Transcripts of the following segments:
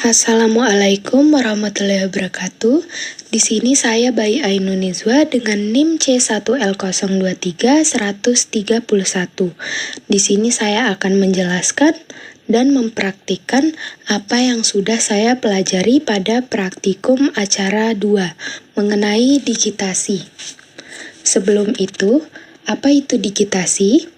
Assalamualaikum warahmatullahi wabarakatuh. Di sini saya Bayi Ainunizwa dengan NIM C1L023-131. Di sini saya akan menjelaskan dan mempraktikkan apa yang sudah saya pelajari pada praktikum acara 2 mengenai digitasi. Sebelum itu, apa itu digitasi?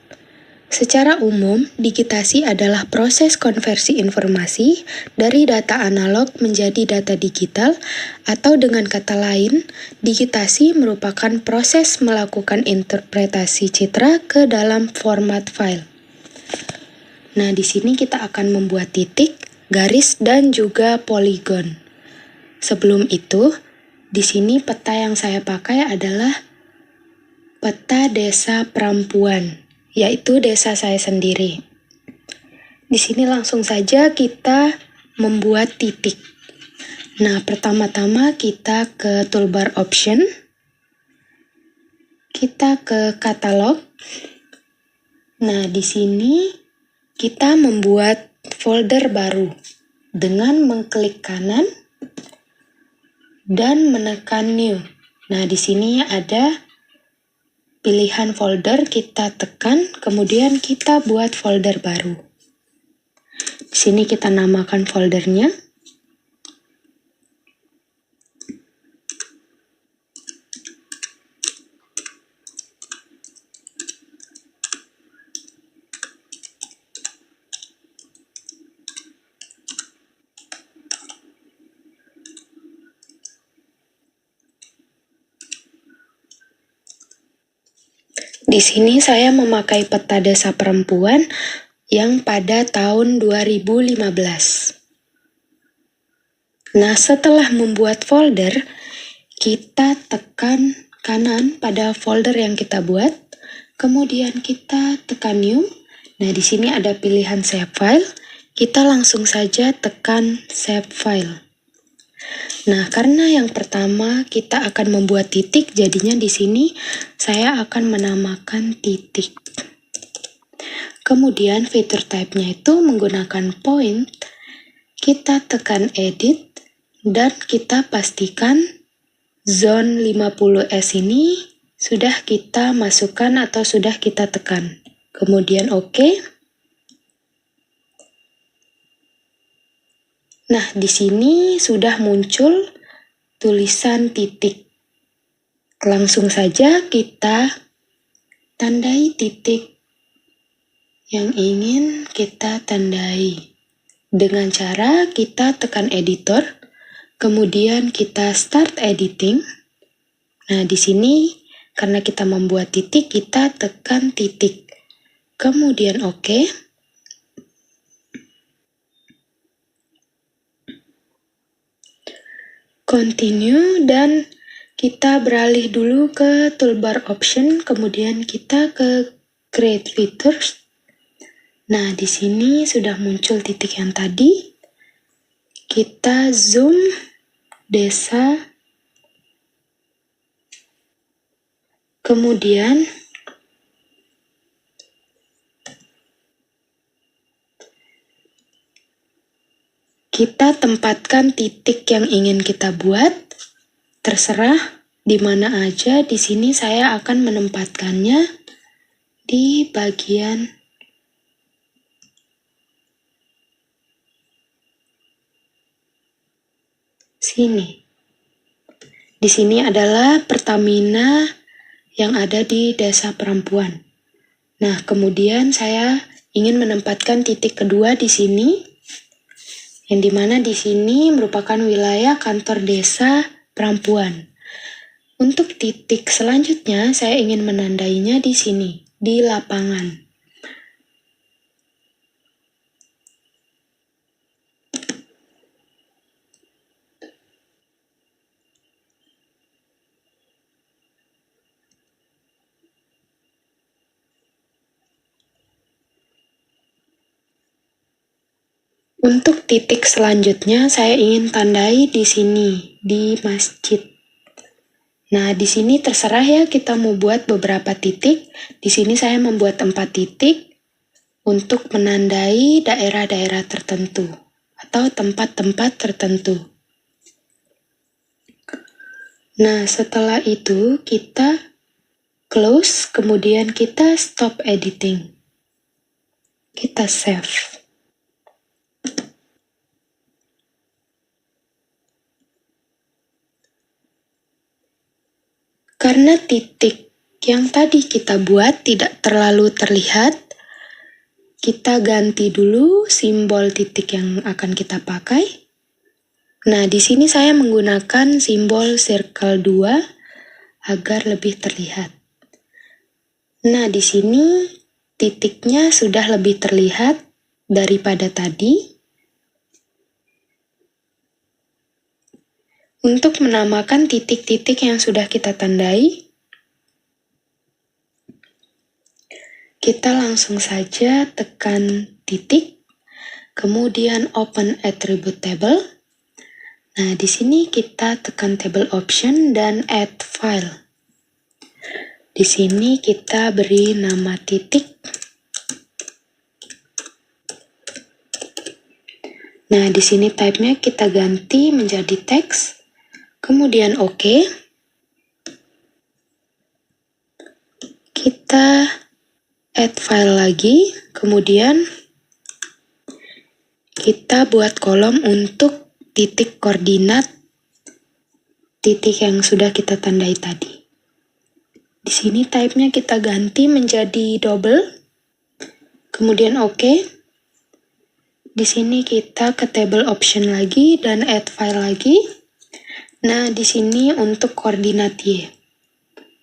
Secara umum, digitasi adalah proses konversi informasi dari data analog menjadi data digital, atau dengan kata lain, digitasi merupakan proses melakukan interpretasi citra ke dalam format file. Nah, di sini kita akan membuat titik, garis, dan juga poligon. Sebelum itu, di sini peta yang saya pakai adalah peta desa Perampuan, yaitu desa saya sendiri. Di sini langsung saja kita membuat titik. Nah, pertama-tama kita ke toolbar option, kita ke katalog. Nah, di sini kita membuat folder baru dengan mengklik kanan dan menekan new. Nah, di sini ada pilihan folder, kita tekan, kemudian kita buat folder baru. Di sini kita namakan foldernya. Di sini saya memakai peta desa Perempuan yang pada tahun 2015. Nah, setelah membuat folder, kita tekan kanan pada folder yang kita buat, kemudian kita tekan new. Nah, di sini ada pilihan save file, kita langsung saja tekan save file. Nah, karena yang pertama kita akan membuat titik, jadinya di sini saya akan menamakan titik. Kemudian fitur type-nya itu menggunakan point, kita tekan edit, dan kita pastikan zone 50S ini sudah kita masukkan atau sudah kita tekan. Kemudian OK. Nah, di sini sudah muncul tulisan titik. Langsung saja kita tandai titik yang ingin kita tandai. Dengan cara kita tekan editor, kemudian kita start editing. Nah, di sini karena kita membuat titik, kita tekan titik. Kemudian OK. Continue, dan kita beralih dulu ke toolbar option, kemudian kita ke create features. Nah, di sini sudah muncul titik yang tadi. Kita zoom desa. Kemudian kita tempatkan titik yang ingin kita buat. Terserah di mana aja. Di sini saya akan menempatkannya di bagian sini. Di sini adalah Pertamina yang ada di desa Perempuan. Nah, kemudian saya ingin menempatkan titik kedua di sini, yang dimana di sini merupakan wilayah kantor desa Perempuan. Untuk titik selanjutnya, saya ingin menandainya di sini, di lapangan. Untuk titik selanjutnya, saya ingin tandai di sini, di masjid. Nah, di sini terserah ya, kita mau buat beberapa titik. Di sini saya membuat 4 titik untuk menandai daerah-daerah tertentu atau tempat-tempat tertentu. Nah, setelah itu kita close, kemudian kita stop editing. Kita save. Karena titik yang tadi kita buat tidak terlalu terlihat, kita ganti dulu simbol titik yang akan kita pakai. Nah, di sini saya menggunakan simbol circle 2 agar lebih terlihat. Nah, di sini titiknya sudah lebih terlihat daripada tadi. Untuk menamakan titik-titik yang sudah kita tandai, kita langsung saja tekan titik, kemudian open attribute table. Nah, di sini kita tekan table option dan add file. Di sini kita beri nama titik. Nah, di sini type-nya kita ganti menjadi teks, kemudian OK. Kita add file lagi, kemudian kita buat kolom untuk titik koordinat titik yang sudah kita tandai tadi. Di sini type-nya kita ganti menjadi double, kemudian OK. Di sini kita ke table option lagi dan add file lagi. Nah, di sini untuk koordinat Y.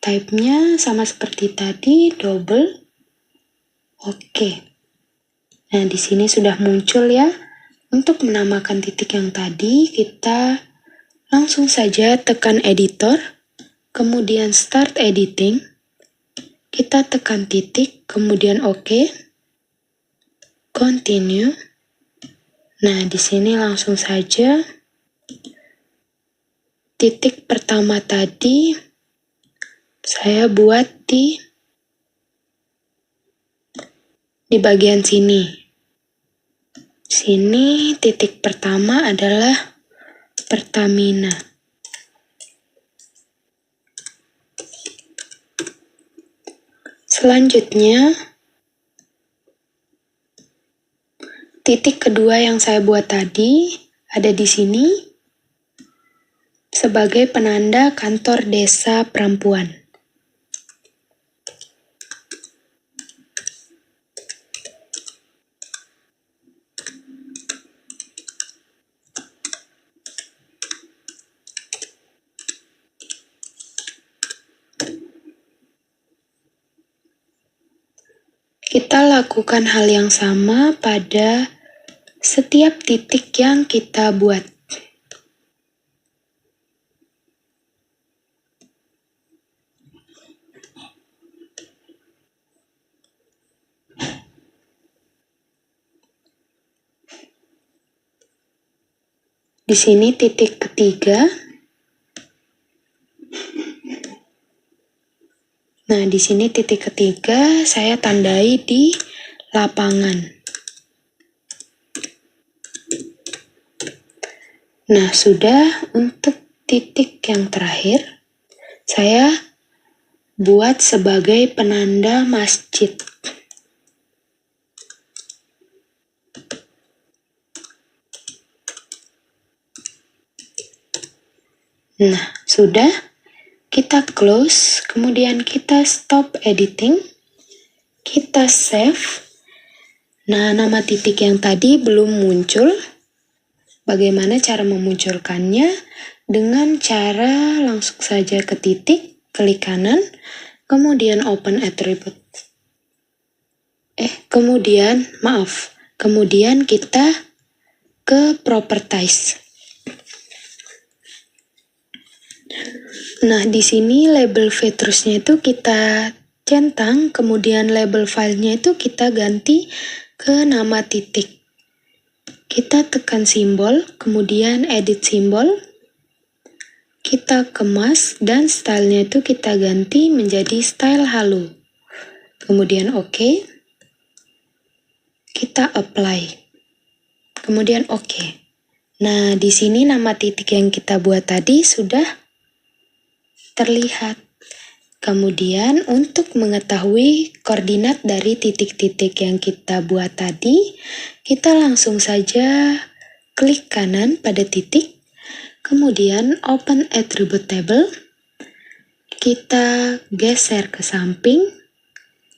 Type-nya sama seperti tadi, double. OK. Nah, di sini sudah muncul ya. Untuk menamakan titik yang tadi, kita langsung saja tekan editor, kemudian start editing, kita tekan titik, kemudian OK, continue. Nah, di sini langsung saja titik pertama tadi saya buat di bagian sini. Sini titik pertama adalah Pertamina. Selanjutnya, titik kedua yang saya buat tadi ada di sini sebagai penanda kantor desa perempuan. Kita lakukan hal yang sama pada setiap titik yang kita buat. Di sini titik ketiga. Nah, di sini titik ketiga saya tandai di lapangan. Nah, sudah. Untuk titik yang terakhir, saya buat sebagai penanda masjid. Nah, sudah. Kita close, kemudian kita stop editing, kita save. Nah, nama titik yang tadi belum muncul. Bagaimana cara memunculkannya? Dengan cara langsung saja ke titik, klik kanan, kemudian open attribute. Kemudian kita ke properties. Nah, di sini label featuresnya itu kita centang, kemudian label filenya itu kita ganti ke nama titik. Kita tekan simbol, kemudian edit simbol, kita kemas, dan stylenya itu kita ganti menjadi style halo. Kemudian OK, kita apply. Kemudian oke. Nah, di sini nama titik yang kita buat tadi sudah terlihat. Kemudian untuk mengetahui koordinat dari titik-titik yang kita buat tadi, kita langsung saja klik kanan pada titik, kemudian open attribute table, kita geser ke samping.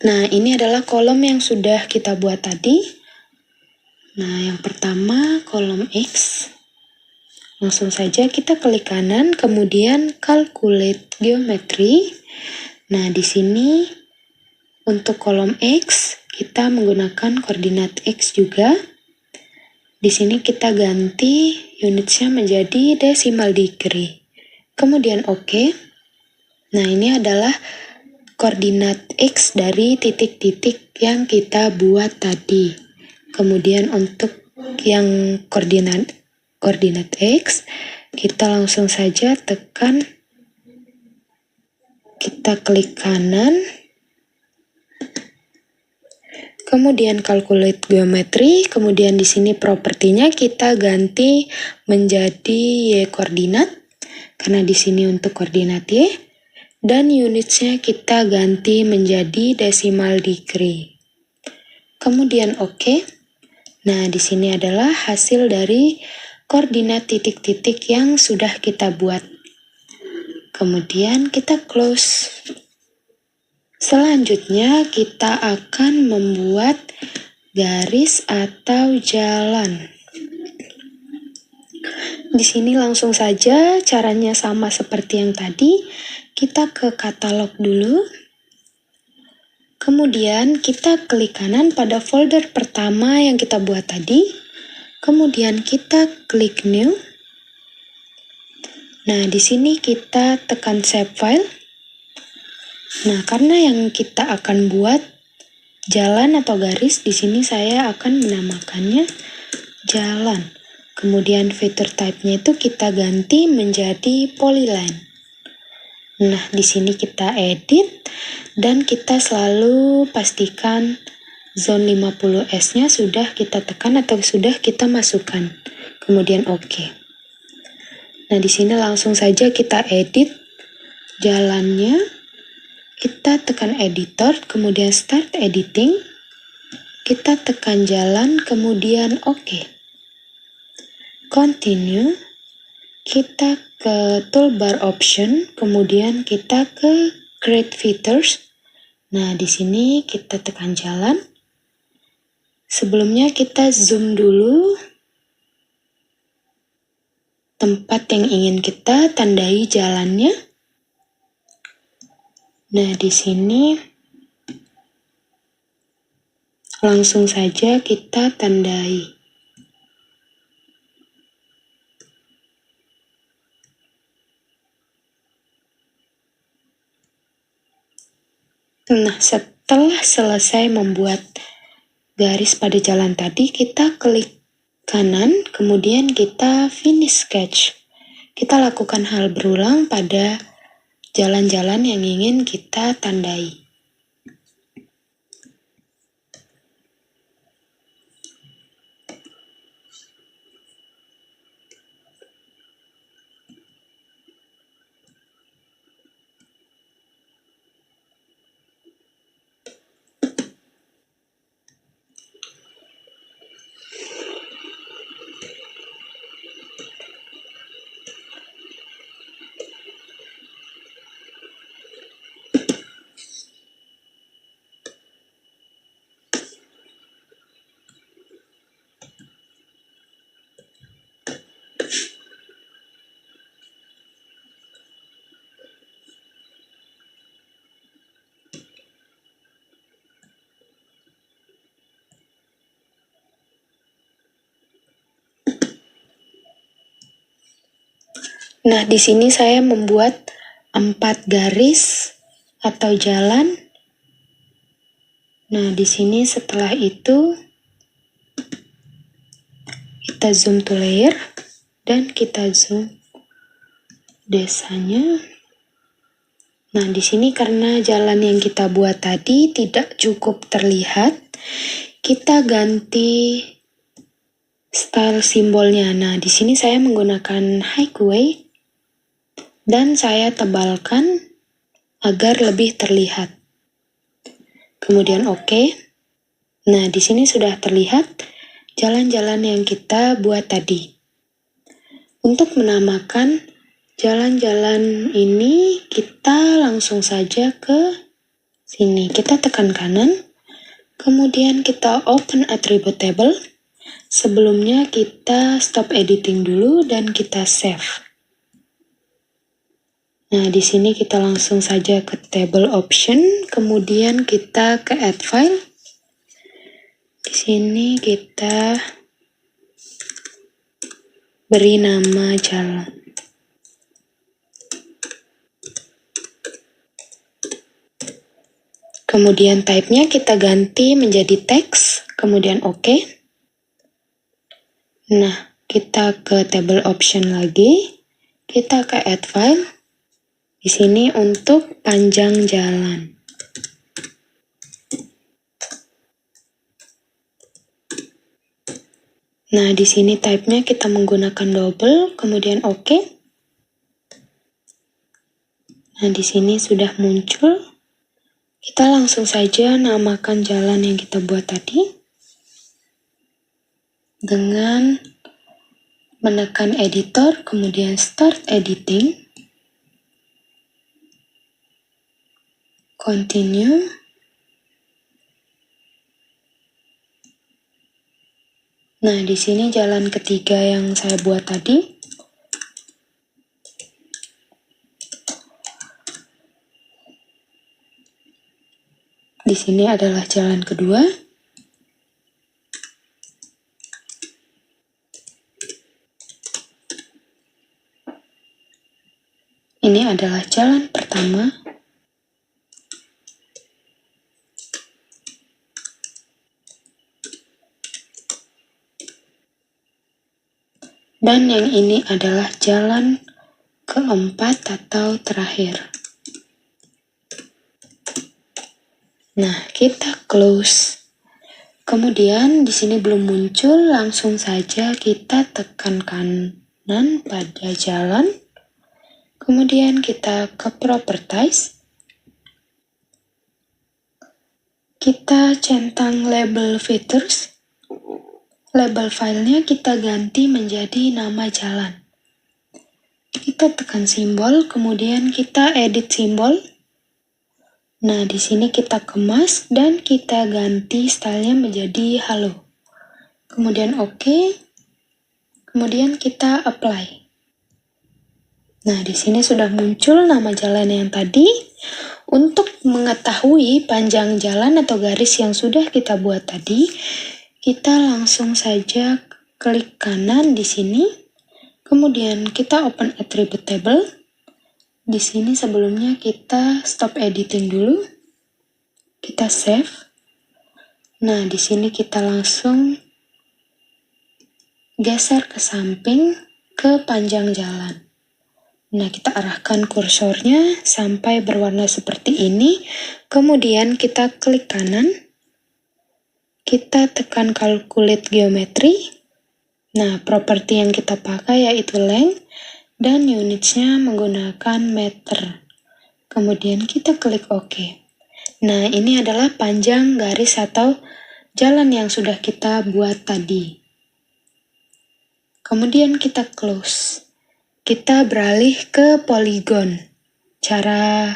Nah, ini adalah kolom yang sudah kita buat tadi. Nah, yang pertama kolom X. Langsung saja kita klik kanan, kemudian calculate geometry. Nah, di sini untuk kolom X, kita menggunakan koordinat X juga. Di sini kita ganti unitnya menjadi decimal degree. Kemudian oke. Nah, ini adalah koordinat X dari titik-titik yang kita buat tadi. Kemudian untuk yang koordinat X, kita langsung saja tekan, kita klik kanan, kemudian calculate geometry, kemudian di sini propertinya kita ganti menjadi Y koordinat, karena di sini untuk koordinat Y, dan unitnya kita ganti menjadi decimal degree. Kemudian oke. Nah, di sini adalah hasil dari koordinat titik-titik yang sudah kita buat. Kemudian kita close. Selanjutnya kita akan membuat garis atau jalan. Di sini langsung saja caranya sama seperti yang tadi. Kita ke katalog dulu. Kemudian kita klik kanan pada folder pertama yang kita buat tadi. Kemudian kita klik new. Nah, di sini kita tekan save file. Nah, karena yang kita akan buat jalan atau garis, di sini saya akan menamakannya jalan. Kemudian fitur type-nya itu kita ganti menjadi polyline. Nah, di sini kita edit dan kita selalu pastikan zone 50S-nya sudah kita tekan atau sudah kita masukkan. Kemudian oke. Nah, di sini langsung saja kita edit jalannya. Kita tekan editor, kemudian start editing. Kita tekan jalan, kemudian oke. Continue. Kita ke toolbar option, kemudian kita ke create features. Nah, di sini kita tekan jalan. Sebelumnya kita zoom dulu tempat yang ingin kita tandai jalannya. Nah, di sini langsung saja kita tandai. Nah, setelah selesai membuat garis pada jalan tadi, kita klik kanan, kemudian kita finish sketch. Kita lakukan hal berulang pada jalan-jalan yang ingin kita tandai. Nah, di sini saya membuat 4 garis atau jalan. Nah, di sini setelah itu kita zoom to layer dan kita zoom desanya. Nah, di sini karena jalan yang kita buat tadi tidak cukup terlihat, kita ganti style simbolnya. Nah, di sini saya menggunakan highway dan saya tebalkan agar lebih terlihat. Kemudian oke. Nah, di sini sudah terlihat jalan-jalan yang kita buat tadi. Untuk menamakan jalan-jalan ini, kita langsung saja ke sini. Kita tekan kanan, kemudian kita open attribute table. Sebelumnya kita stop editing dulu dan kita save. Nah, di sini kita langsung saja ke table option, kemudian kita ke add file. Di sini kita beri nama jalan. Kemudian type-nya kita ganti menjadi teks, kemudian oke. Nah, kita ke table option lagi, kita ke add file. Di sini untuk panjang jalan. Nah, di sini type-nya kita menggunakan double, kemudian oke. Nah, di sini sudah muncul. Kita langsung saja namakan jalan yang kita buat tadi dengan menekan editor, kemudian start editing, continue. Nah, di sini jalan ketiga yang saya buat tadi. Di sini adalah jalan kedua. Ini adalah jalan pertama. Dan yang ini adalah jalan keempat atau terakhir. Nah, kita close. Kemudian di sini belum muncul, langsung saja kita tekan kanan pada jalan. Kemudian kita ke properties. Kita centang label features. Label filenya kita ganti menjadi nama jalan. Kita tekan simbol, kemudian kita edit simbol. Nah, di sini kita kemas dan kita ganti stylenya menjadi halo. Kemudian oke. Kemudian kita apply. Nah, di sini sudah muncul nama jalan yang tadi. Untuk mengetahui panjang jalan atau garis yang sudah kita buat tadi, kita langsung saja klik kanan di sini. Kemudian kita open attribute table. Di sini sebelumnya kita stop editing dulu. Kita save. Nah, di sini kita langsung geser ke samping ke panjang jalan. Nah, kita arahkan kursornya sampai berwarna seperti ini. Kemudian kita klik kanan. Kita tekan calculate geometry. Nah, properti yang kita pakai yaitu length dan unitsnya menggunakan meter. Kemudian kita klik OK. Nah, ini adalah panjang garis atau jalan yang sudah kita buat tadi. Kemudian kita close. Kita beralih ke polygon. Cara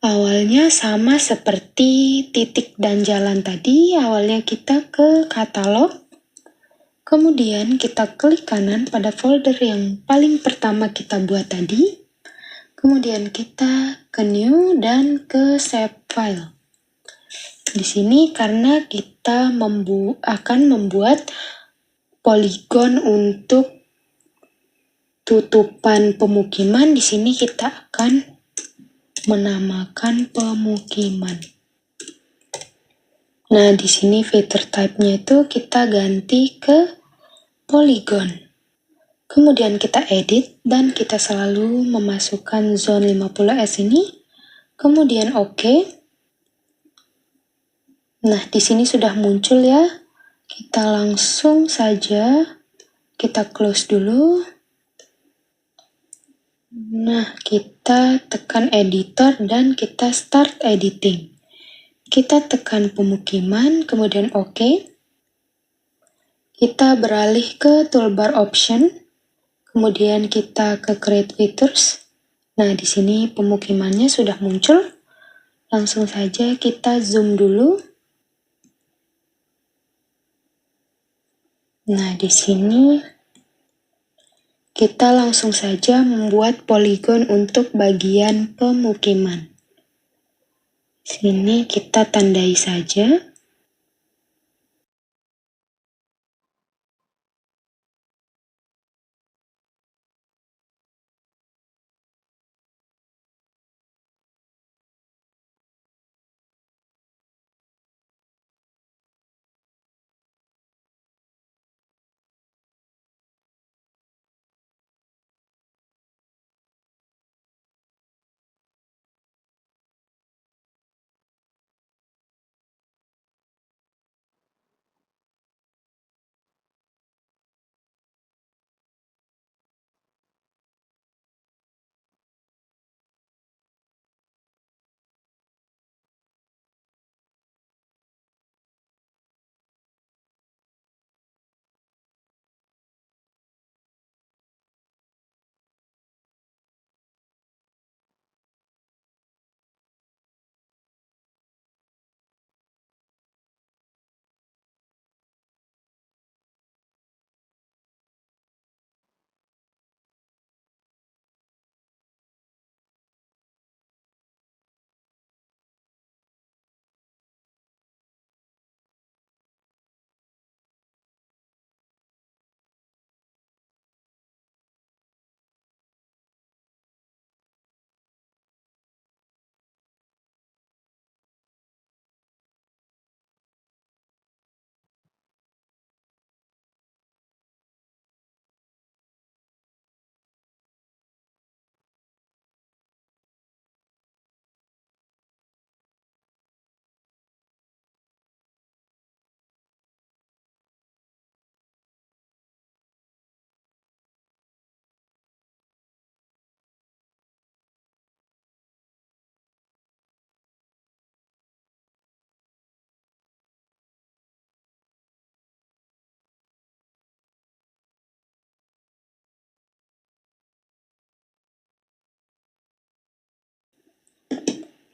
awalnya sama seperti titik dan jalan tadi. Awalnya kita ke katalog. Kemudian kita klik kanan pada folder yang paling pertama kita buat tadi. Kemudian kita ke new dan ke save file. Di sini karena kita akan membuat polygon untuk tutupan pemukiman, di sini kita akan menamakan pemukiman. Nah, di sini feature type-nya itu kita ganti ke polygon. Kemudian kita edit dan kita selalu memasukkan zone 50S ini. Kemudian oke. Nah, di sini sudah muncul ya Kita langsung saja kita close dulu. Nah, kita tekan editor dan kita start editing. Kita tekan pemukiman, kemudian OK. Kita beralih ke toolbar option, kemudian kita ke create features. Nah, di sini pemukimannya sudah muncul. Langsung saja kita zoom dulu. Nah, di sini kita langsung saja membuat poligon untuk bagian pemukiman. Sini kita tandai saja.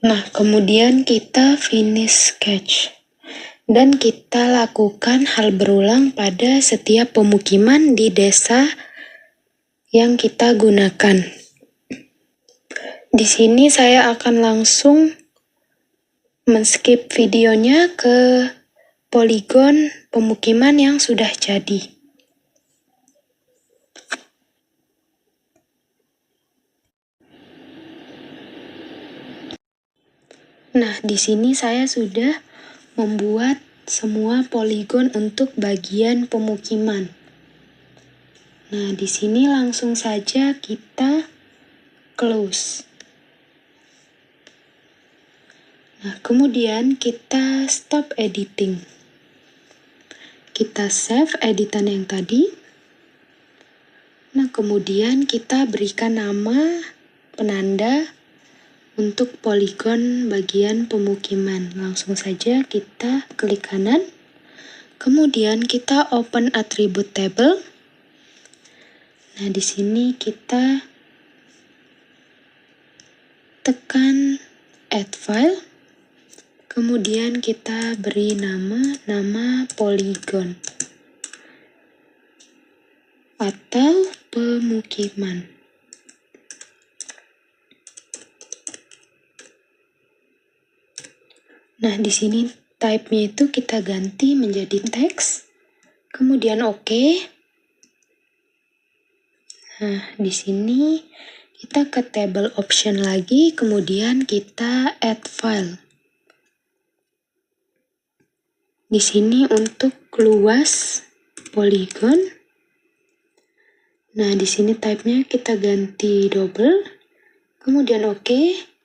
Nah, kemudian kita finish sketch. Dan kita lakukan hal berulang pada setiap pemukiman di desa yang kita gunakan. Di sini saya akan langsung men-skip videonya ke poligon pemukiman yang sudah jadi. Nah, di sini saya sudah membuat semua poligon untuk bagian pemukiman. Nah, di sini langsung saja kita close. Nah, kemudian kita stop editing. Kita save editan yang tadi. Nah, kemudian kita berikan nama penanda untuk poligon bagian pemukiman. Langsung saja kita klik kanan. Kemudian kita open attribute table. Nah, di sini kita tekan add file. Kemudian kita beri nama poligon atau pemukiman. Nah, di sini type-nya itu kita ganti menjadi teks. Kemudian OK. Nah, di sini kita ke table option lagi, kemudian kita add file. Di sini untuk luas poligon. Nah, di sini type-nya kita ganti double. Kemudian OK,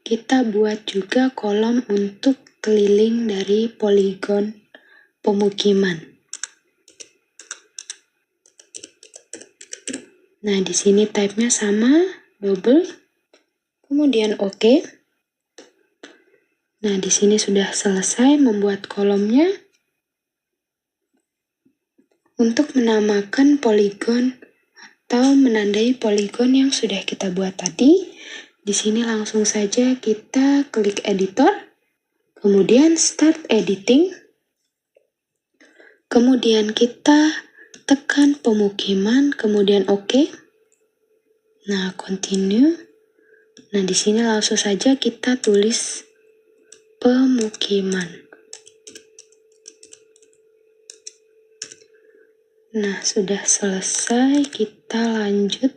kita buat juga kolom untuk keliling dari poligon pemukiman. Nah, di sini type-nya sama, double, kemudian oke. Nah, di sini sudah selesai membuat kolomnya. Untuk menamakan poligon atau menandai poligon yang sudah kita buat tadi, di sini langsung saja kita klik editor, kemudian start editing, kemudian kita tekan pemukiman, kemudian oke. Nah, continue. Nah, di sini langsung saja kita tulis pemukiman. Nah, sudah selesai, kita lanjut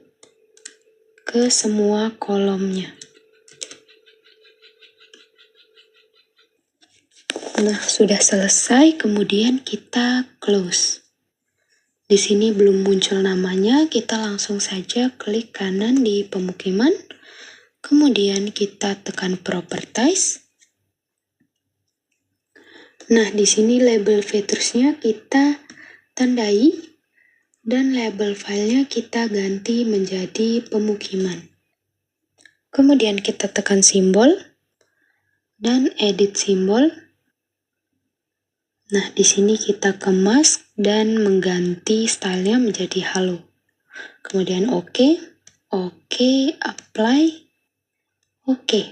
ke semua kolomnya. Nah, sudah selesai, kemudian kita close. Di sini belum muncul namanya, kita langsung saja klik kanan di pemukiman, kemudian kita tekan properties. Nah, di sini label featuresnya kita tandai, dan label filenya kita ganti menjadi pemukiman. Kemudian kita tekan simbol, dan edit simbol. Nah, di sini kita kemas dan mengganti stylenya menjadi halo. Kemudian oke, apply, oke.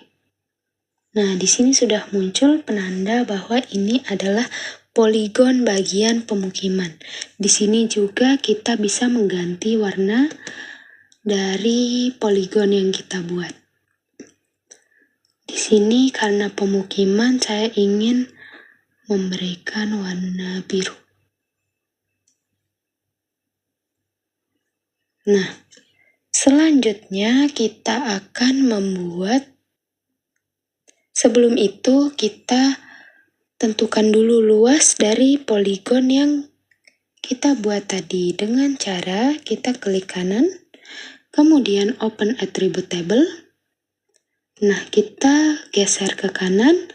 Nah, di sini sudah muncul penanda bahwa ini adalah poligon bagian pemukiman. Di sini juga kita bisa mengganti warna dari poligon yang kita buat. Di sini karena pemukiman saya ingin memberikan warna biru. Nah, selanjutnya kita akan membuat, sebelum itu kita tentukan dulu luas dari poligon yang kita buat tadi dengan cara kita klik kanan, kemudian open attribute table. Nah, kita geser ke kanan.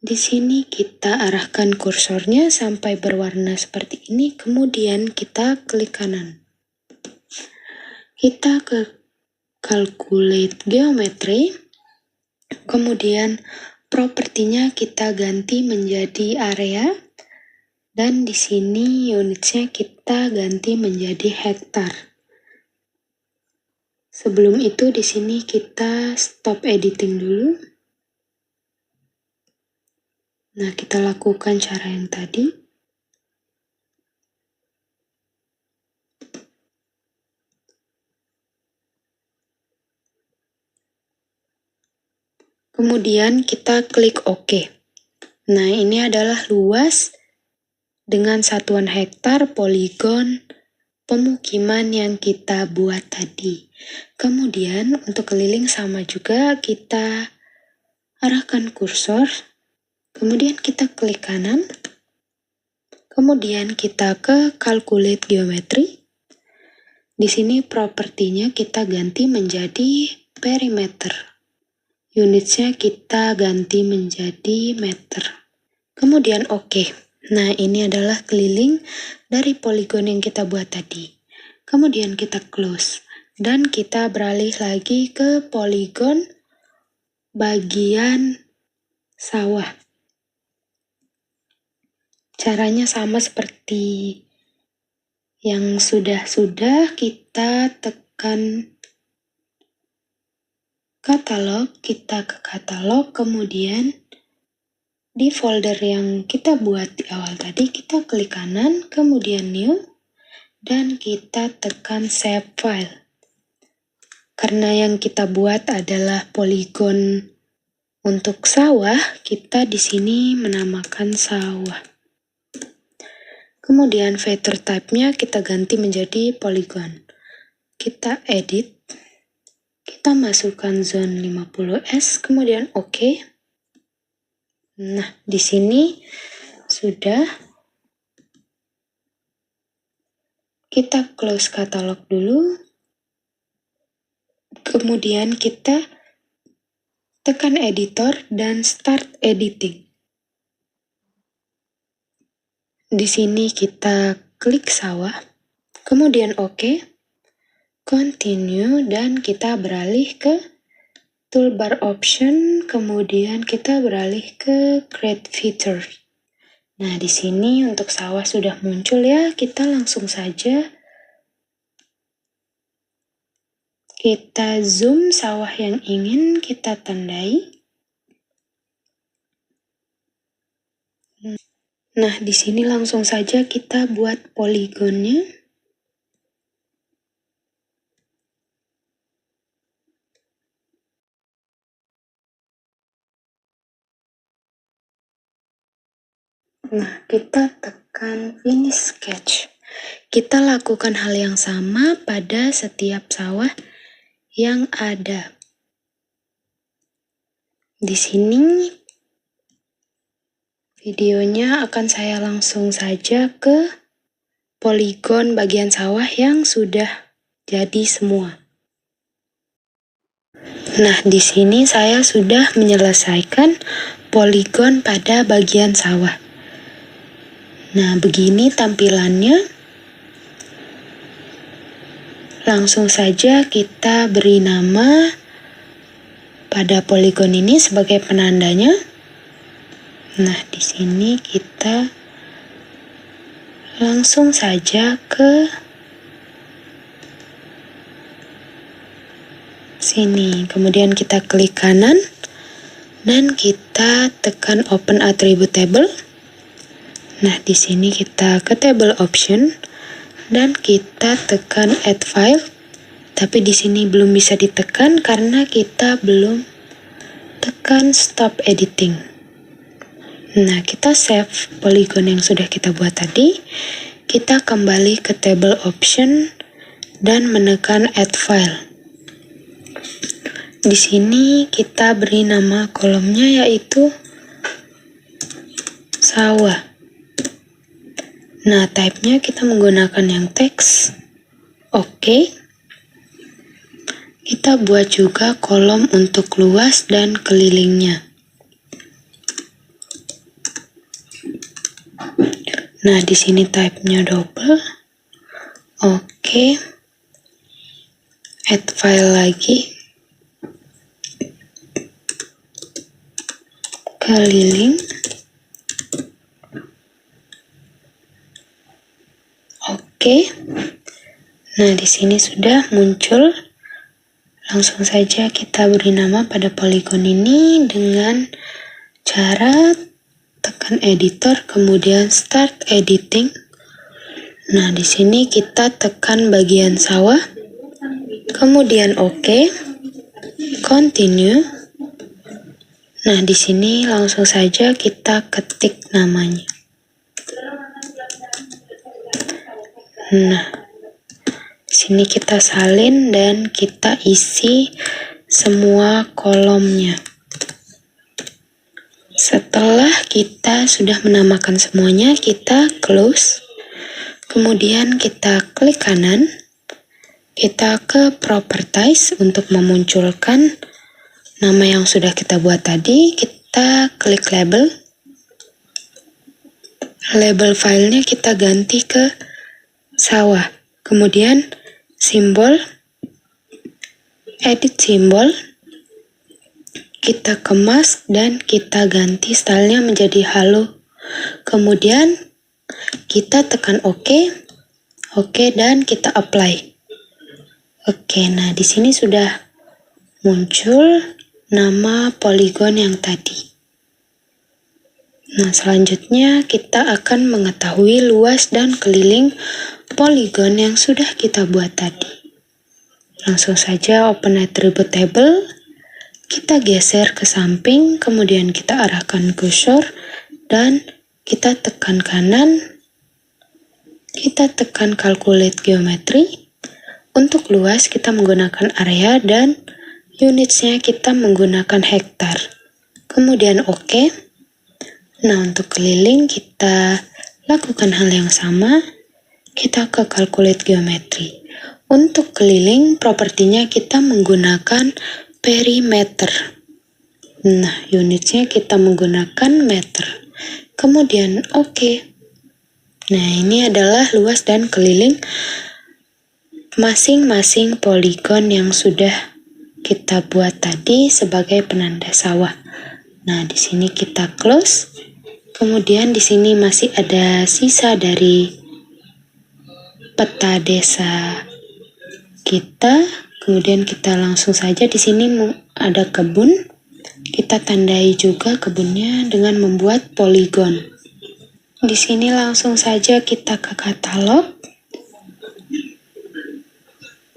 Di sini kita arahkan kursornya sampai berwarna seperti ini, kemudian kita klik kanan. Kita ke calculate geometry, kemudian propertinya kita ganti menjadi area, dan di sini unitsnya kita ganti menjadi hektar. Sebelum itu di sini kita stop editing dulu. Nah, kita lakukan cara yang tadi. Kemudian kita klik OK. Nah, ini adalah luas dengan satuan hektar poligon pemukiman yang kita buat tadi. Kemudian untuk keliling sama juga, kita arahkan kursor, kemudian kita klik kanan, kemudian kita ke calculate geometry. Di sini propertinya kita ganti menjadi perimeter. Unitsnya kita ganti menjadi meter. Kemudian oke. Nah, ini adalah keliling dari poligon yang kita buat tadi. Kemudian kita close. Dan kita beralih lagi ke poligon bagian sawah. Caranya sama seperti yang sudah-sudah, kita tekan katalog, kita ke katalog, kemudian di folder yang kita buat di awal tadi, kita klik kanan, kemudian new, dan kita tekan save file. Karena yang kita buat adalah poligon untuk sawah, kita di sini menamakan sawah. Kemudian feature type-nya kita ganti menjadi polygon. Kita edit, kita masukkan zone 50S, kemudian oke. Nah, di sini sudah. Kita close katalog dulu. Kemudian kita tekan editor dan start editing. Di sini kita klik sawah, kemudian oke. continue, dan kita beralih ke toolbar option, kemudian kita beralih ke create feature. Nah, di sini untuk sawah sudah muncul ya, kita langsung saja kita zoom sawah yang ingin kita tandai. Nah, di sini langsung saja kita buat poligonnya. Nah, kita tekan finish sketch. Kita lakukan hal yang sama pada setiap sawah yang ada. Di sini videonya akan saya langsung saja ke poligon bagian sawah yang sudah jadi semua. Nah, di sini saya sudah menyelesaikan poligon pada bagian sawah. Nah, begini tampilannya. Langsung saja kita beri nama pada poligon ini sebagai penandanya. Nah, di sini kita langsung saja ke sini. Kemudian kita klik kanan dan kita tekan open attribute table. Nah, di sini kita ke table option dan kita tekan add file. Tapi di sini belum bisa ditekan karena kita belum tekan stop editing. Nah, kita save poligon yang sudah kita buat tadi. Kita kembali ke table option dan menekan add file. Di sini kita beri nama kolomnya yaitu sawah. Nah, type-nya kita menggunakan yang teks. Oke. Kita buat juga kolom untuk luas dan kelilingnya. Nah, di sini type-nya double. Oke. Add file lagi. Keliling. Oke. Nah, di sini sudah muncul. Langsung saja kita beri nama pada poligon ini dengan cara tekan editor, kemudian start editing. Nah, di sini kita tekan bagian sawah, kemudian oke, continue. Nah, di sini langsung saja kita ketik namanya. Nah, di sini kita salin dan kita isi semua kolomnya. Setelah kita sudah menamakan semuanya, kita close. Kemudian kita klik kanan. Kita ke properties untuk memunculkan nama yang sudah kita buat tadi. Kita klik label. Label filenya kita ganti ke sawah. Kemudian simbol, edit simbol, kita kemas dan kita ganti stylenya menjadi halo. Kemudian kita tekan OK, dan kita apply. Oke, nah di sini sudah muncul nama poligon yang tadi. Nah, selanjutnya kita akan mengetahui luas dan keliling poligon yang sudah kita buat tadi. Langsung saja open attribute table, kita geser ke samping, kemudian kita arahkan kursor dan kita tekan kanan, kita tekan calculate geometry. Untuk luas kita menggunakan area dan unitsnya kita menggunakan hektar. Kemudian oke. Nah, untuk keliling kita lakukan hal yang sama. Kita ke calculate geometry. Untuk keliling propertinya kita menggunakan perimeter. Nah, unitnya kita menggunakan meter. Kemudian oke. Nah, ini adalah luas dan keliling masing-masing poligon yang sudah kita buat tadi sebagai penanda sawah. Nah, di sini kita close. Kemudian di sini masih ada sisa dari peta desa kita. Kemudian kita langsung saja di sini ada kebun. Kita tandai juga kebunnya dengan membuat poligon. Di sini langsung saja kita ke katalog.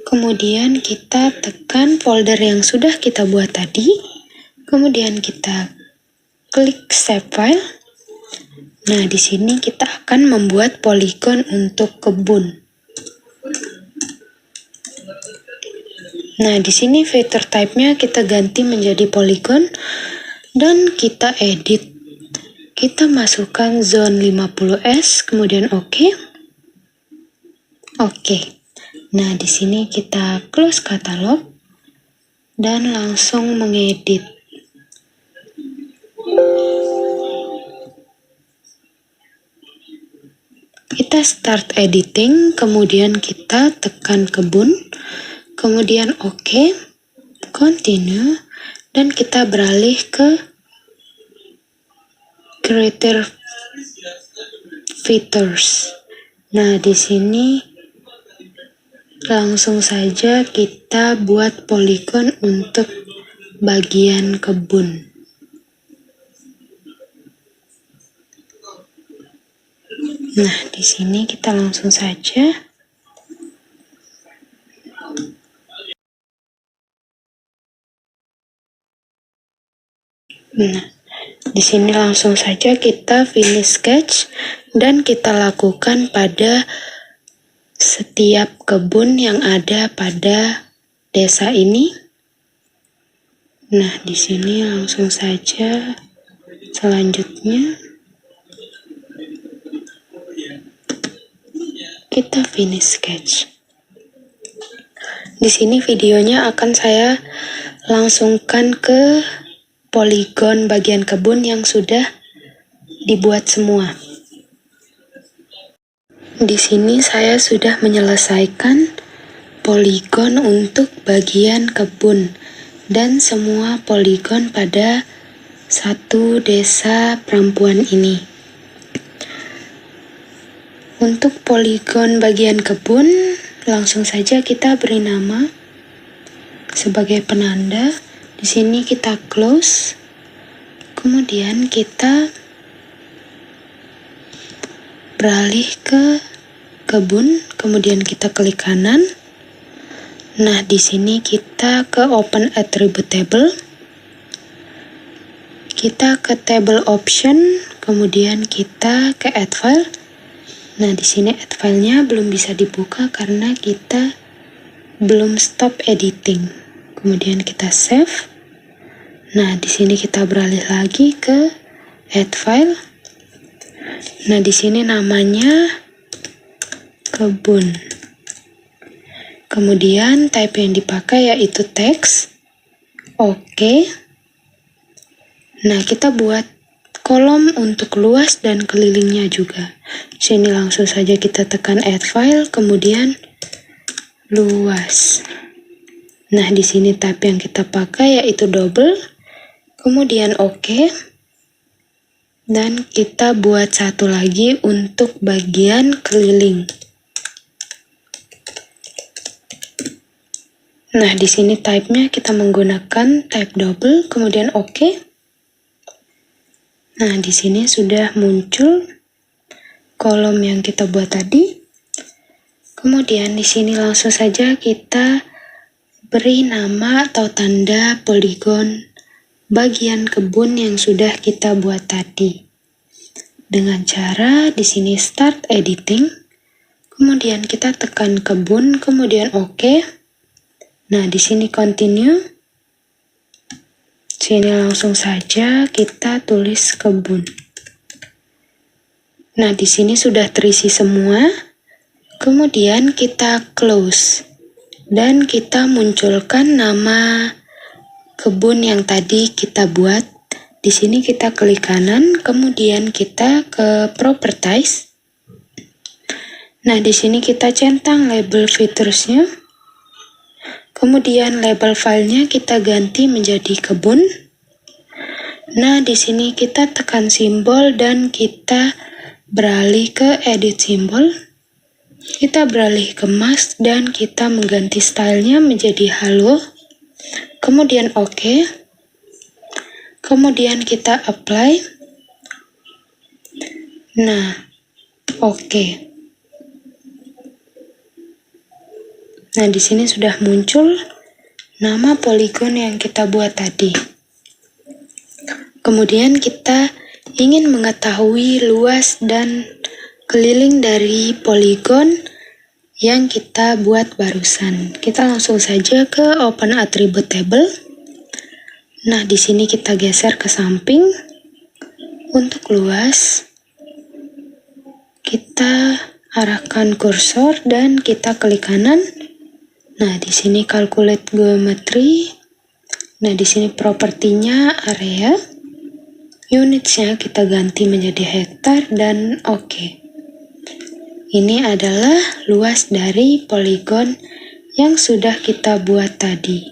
Kemudian kita tekan folder yang sudah kita buat tadi. Kemudian kita klik save file. Nah, di sini kita akan membuat poligon untuk kebun. Nah, di sini vector type-nya kita ganti menjadi poligon dan kita edit. Kita masukkan zone 50S, kemudian oke. Oke. Nah, di sini kita close katalog dan langsung mengedit. Kita start editing, kemudian kita tekan kebun. Kemudian oke, continue, dan kita beralih ke creator features. Nah, di sini langsung saja kita buat poligon untuk bagian kebun. Nah, di sini kita langsung saja di sini langsung saja kita finish sketch dan kita lakukan pada setiap kebun yang ada pada desa ini. Nah, di sini langsung saja selanjutnya kita finish sketch. Di sini videonya akan saya langsungkan ke poligon bagian kebun yang sudah dibuat semua. Di sini saya sudah menyelesaikan poligon untuk bagian kebun dan semua poligon pada satu desa perempuan ini. Untuk poligon bagian kebun, langsung saja kita beri nama sebagai penanda. Di sini kita close, kemudian kita beralih ke kebun, kemudian kita klik kanan. Nah, di sini kita ke open attribute table, kita ke table option, kemudian kita ke add file. Nah, di sini add filenya belum bisa dibuka karena kita belum stop editing. Kemudian kita save. Nah, di sini kita beralih lagi ke add file. Nah, di sini namanya kebun. Kemudian type yang dipakai yaitu teks. Oke. Nah, kita buat kolom untuk luas dan kelilingnya juga. Sini langsung saja kita tekan add file, kemudian luas. Nah, di sini type yang kita pakai yaitu double. Kemudian oke. Dan kita buat satu lagi untuk bagian keliling. Nah, di sini type-nya kita menggunakan type double, kemudian oke. Nah, di sini sudah muncul kolom yang kita buat tadi. Kemudian di sini langsung saja kita beri nama atau tanda poligon bagian kebun yang sudah kita buat tadi. Dengan cara di sini start editing, kemudian kita tekan kebun, kemudian oke. Nah, di sini continue. Sini langsung saja kita tulis kebun. Nah, di sini sudah terisi semua. Kemudian kita close dan kita munculkan nama kebun yang tadi kita buat. Di sini kita klik kanan, kemudian kita ke properties. Nah, di sini kita centang label featuresnya. Kemudian label filenya kita ganti menjadi kebun. Nah, di sini kita tekan simbol dan kita beralih ke edit simbol. Kita beralih ke mask dan kita mengganti stylenya menjadi halo. Kemudian oke. Kemudian kita apply. Nah, oke. Nah, di sini sudah muncul nama poligon yang kita buat tadi. Kemudian kita ingin mengetahui luas dan keliling dari poligon yang kita buat barusan. Kita langsung saja ke Open Attribute Table. Nah, di sini kita geser ke samping. Untuk luas, kita arahkan kursor dan kita klik kanan. Nah, di sini calculate geometry. Nah, di sini propertinya area. Unitsnya kita ganti menjadi hektar dan oke. Ini adalah luas dari poligon yang sudah kita buat tadi.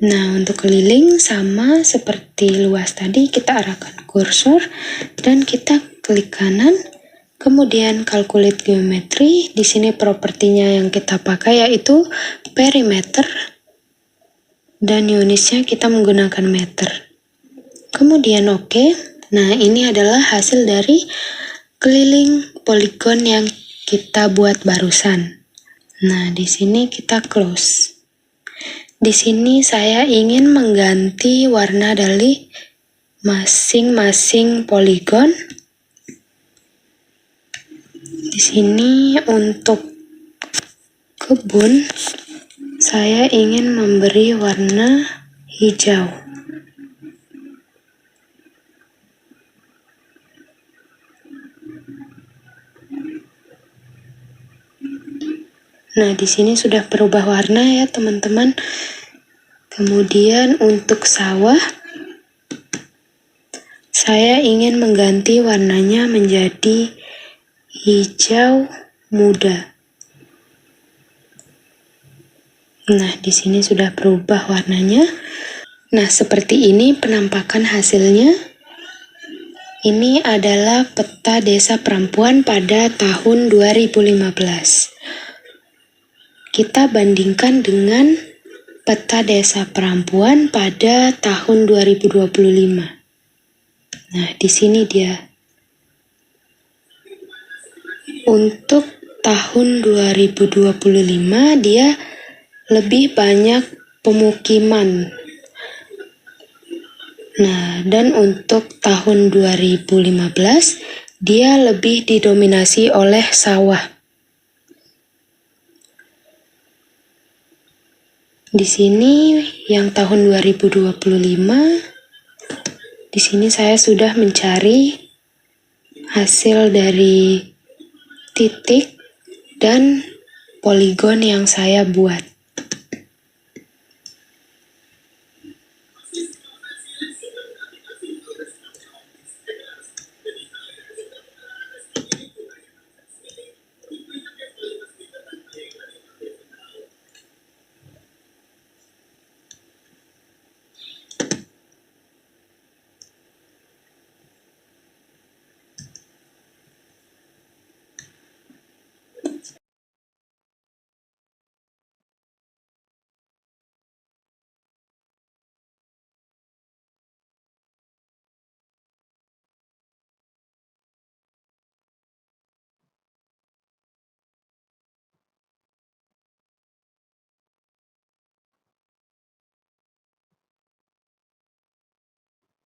Nah, untuk keliling sama seperti luas tadi, kita arahkan kursor dan kita klik kanan. Kemudian calculate geometry. Di sini propertinya yang kita pakai yaitu perimeter dan unitsnya kita menggunakan meter. Kemudian oke. Nah, ini adalah hasil dari keliling poligon yang kita buat barusan. Nah, di sini kita close. Di sini saya ingin mengganti warna dari masing-masing poligon. Di sini untuk kebun, saya ingin memberi warna hijau. Nah, di sini sudah berubah warna ya, teman-teman. Kemudian untuk sawah, saya ingin mengganti warnanya menjadi hijau muda. Nah, di sini sudah berubah warnanya. Nah, seperti ini penampakan hasilnya. Ini adalah peta desa perempuan pada tahun 2015. Kita bandingkan dengan peta desa perempuan pada tahun 2025. Nah, di sini dia. Untuk tahun 2025 dia lebih banyak pemukiman. Nah, dan untuk tahun 2015 dia lebih didominasi oleh sawah. Di sini yang tahun 2025, di sini saya sudah mencari hasil dari titik dan poligon yang saya buat.